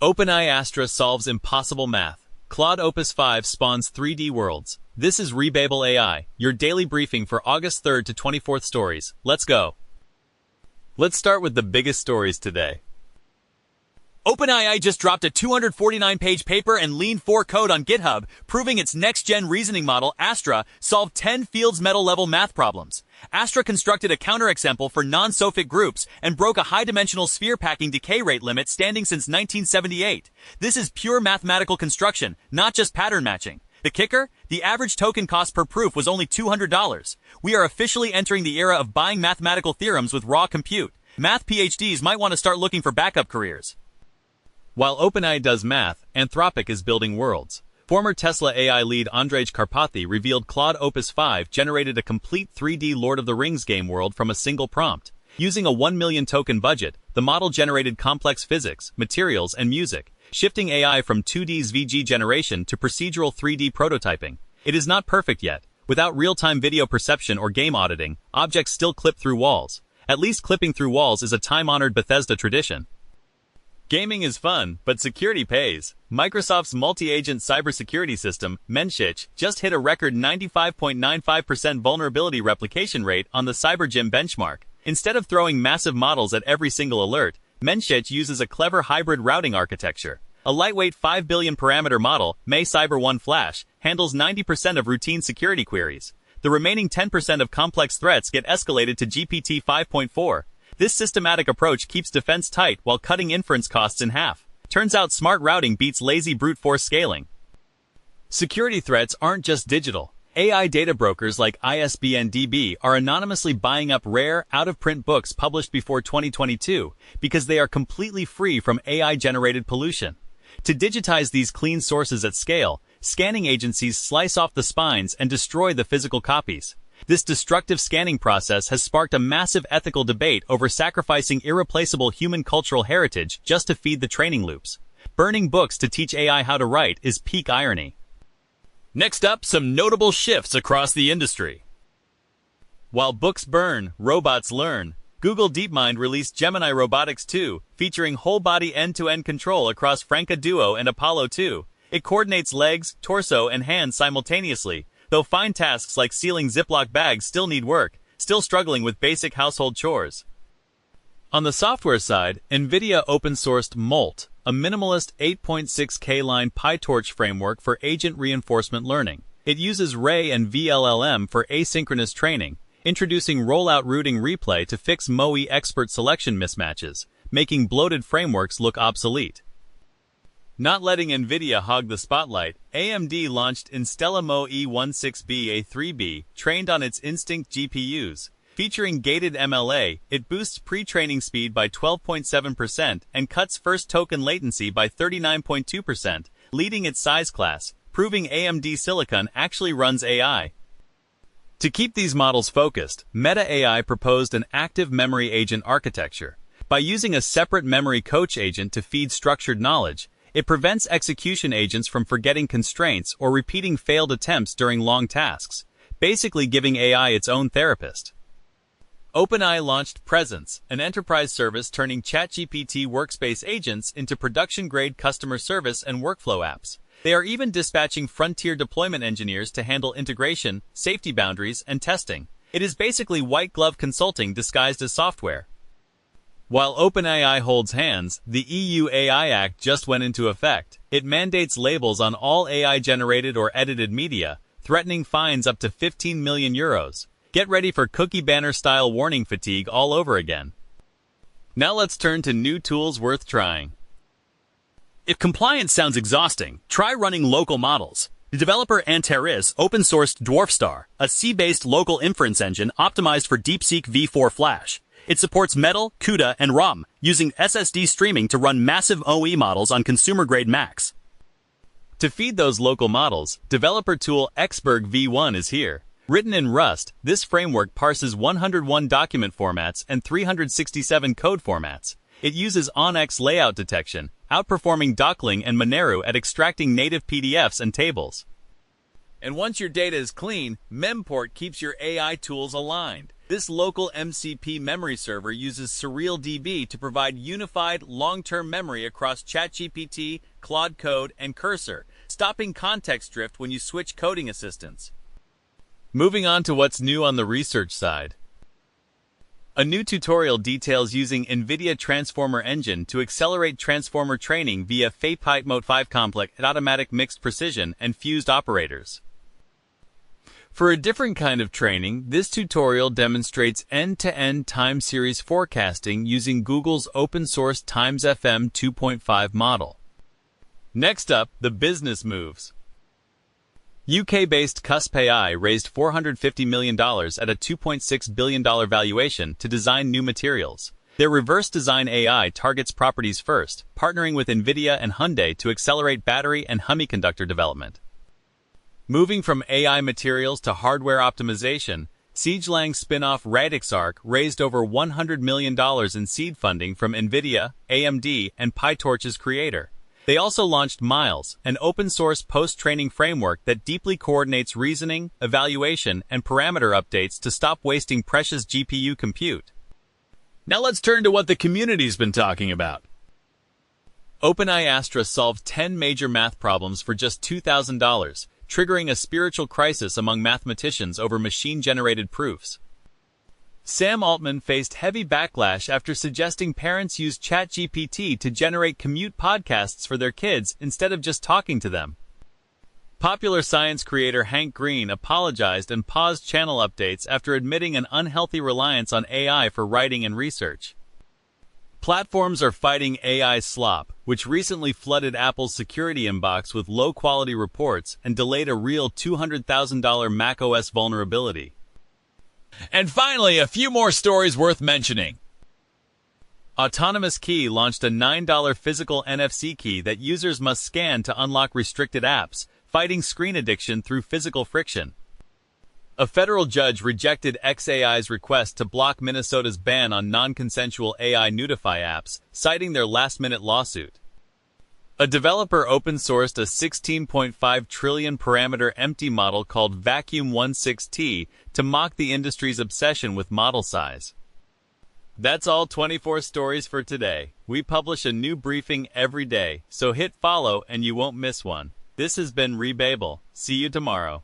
OpenAI Astra solves impossible math. Claude Opus 5 spawns 3D worlds. This is Rebabel AI, your daily briefing for August 3rd to 24th stories. Let's go. Let's start with the biggest stories today. OpenAI just dropped a 249-page paper and Lean 4 code on GitHub, proving its next-gen reasoning model, Astra, solved 10 Fields Medal-level math problems. Astra constructed a counterexample for non-sophic groups and broke a high-dimensional sphere-packing decay rate limit standing since 1978. This is pure mathematical construction, not just pattern matching. The kicker? The average token cost per proof was only $200. We are officially entering the era of buying mathematical theorems with raw compute. Math PhDs might want to start looking for backup careers. While OpenAI does math, Anthropic is building worlds. Former Tesla AI lead Andrej Karpathy revealed Claude Opus 5 generated a complete 3D Lord of the Rings game world from a single prompt. Using a 1 million token budget, the model generated complex physics, materials, and music, shifting AI from 2D's VG generation to procedural 3D prototyping. It is not perfect yet. Without real-time video perception or game auditing, objects still clip through walls. At least clipping through walls is a time-honored Bethesda tradition. Gaming is fun, but security pays. Microsoft's multi-agent cybersecurity system, Menschich, just hit a record 95.95% vulnerability replication rate on the CyberGym benchmark. Instead of throwing massive models at every single alert, Menschich uses a clever hybrid routing architecture. A lightweight 5 billion parameter model, May Cyber 1 Flash, handles 90% of routine security queries. The remaining 10% of complex threats get escalated to GPT 5.4. This systematic approach keeps defense tight while cutting inference costs in half. Turns out smart routing beats lazy brute force scaling. Security threats aren't just digital. AI data brokers like ISBN-DB are anonymously buying up rare, out-of-print books published before 2022 because they are completely free from AI-generated pollution. To digitize these clean sources at scale, scanning agencies slice off the spines and destroy the physical copies. This destructive scanning process has sparked a massive ethical debate over sacrificing irreplaceable human cultural heritage just to feed the training loops. Burning books to teach AI how to write is peak irony. Next up, some notable shifts across the industry. While books burn, robots learn. Google DeepMind released Gemini Robotics 2, featuring whole-body end-to-end control across Franca Duo and Apollo 2. It coordinates legs, torso, and hands simultaneously, though fine tasks like sealing Ziploc bags still need work, still struggling with basic household chores. On the software side, NVIDIA open-sourced Molt, a minimalist 8.6K line PyTorch framework for agent reinforcement learning. It uses Ray and VLLM for asynchronous training, introducing rollout routing replay to fix MOE expert selection mismatches, making bloated frameworks look obsolete. Not letting NVIDIA hog the spotlight, AMD launched Instella MOE 16B-A3B, trained on its Instinct GPUs. Featuring gated MLA, it boosts pre-training speed by 12.7% and cuts first token latency by 39.2%, leading its size class, proving AMD Silicon actually runs AI. To keep these models focused, Meta AI proposed an active memory agent architecture. By using a separate memory coach agent to feed structured knowledge, it prevents execution agents from forgetting constraints or repeating failed attempts during long tasks, basically giving AI its own therapist. OpenAI launched Presence, an enterprise service turning ChatGPT workspace agents into production-grade customer service and workflow apps. They are even dispatching frontier deployment engineers to handle integration, safety boundaries, and testing. It is basically white-glove consulting disguised as software. While OpenAI holds hands, the EU AI Act just went into effect. It mandates labels on all AI-generated or edited media, threatening fines up to 15 million euros. Get ready for cookie banner-style warning fatigue all over again. Now let's turn to new tools worth trying. If compliance sounds exhausting, try running local models. The developer Antares open-sourced Dwarfstar, a C-based local inference engine optimized for DeepSeek V4 Flash. It supports Metal, CUDA, and ROM, using SSD streaming to run massive OE models on consumer-grade Macs. To feed those local models, developer tool Xberg V1 is here. Written in Rust, this framework parses 101 document formats and 367 code formats. It uses OnX layout detection, outperforming Docling and Monero at extracting native PDFs and tables. And once your data is clean, Memport keeps your AI tools aligned. This local MCP memory server uses SerealDB to provide unified, long-term memory across ChatGPT, Claude Code, and Cursor, stopping context drift when you switch coding assistants. Moving on to what's new on the research side. A new tutorial details using NVIDIA Transformer Engine to accelerate transformer training via FAPITE Mode 5 complex automatic mixed precision and fused operators. For a different kind of training, this tutorial demonstrates end-to-end time series forecasting using Google's open-source TimesFM 2.5 model. Next up, the business moves. UK-based CuspAI raised $450 million at a $2.6 billion valuation to design new materials. Their reverse design AI targets properties first, partnering with NVIDIA and Hyundai to accelerate battery and semiconductor development. Moving from AI materials to hardware optimization, SiegeLang spin-off RadixArc raised over $100 million in seed funding from NVIDIA, AMD, and PyTorch's creator. They also launched Miles, an open-source post-training framework that deeply coordinates reasoning, evaluation, and parameter updates to stop wasting precious GPU compute. Now let's turn to what the community's been talking about. OpenAI Astra solved 10 major math problems for just $2,000, triggering a spiritual crisis among mathematicians over machine-generated proofs. Sam Altman faced heavy backlash after suggesting parents use ChatGPT to generate commute podcasts for their kids instead of just talking to them. Popular science creator Hank Green apologized and paused channel updates after admitting an unhealthy reliance on AI for writing and research. Platforms are fighting AI slop, which recently flooded Apple's security inbox with low-quality reports and delayed a real $200,000 macOS vulnerability. And finally, a few more stories worth mentioning. Autonomous Key launched a $9 physical NFC key that users must scan to unlock restricted apps, fighting screen addiction through physical friction. A federal judge rejected xAI's request to block Minnesota's ban on non-consensual AI Nudify apps, citing their last-minute lawsuit. A developer open-sourced a 16.5 trillion parameter empty model called Vacuum16T to mock the industry's obsession with model size. That's all 24 stories for today. We publish a new briefing every day, so hit follow and you won't miss one. This has been Rebabel. See you tomorrow.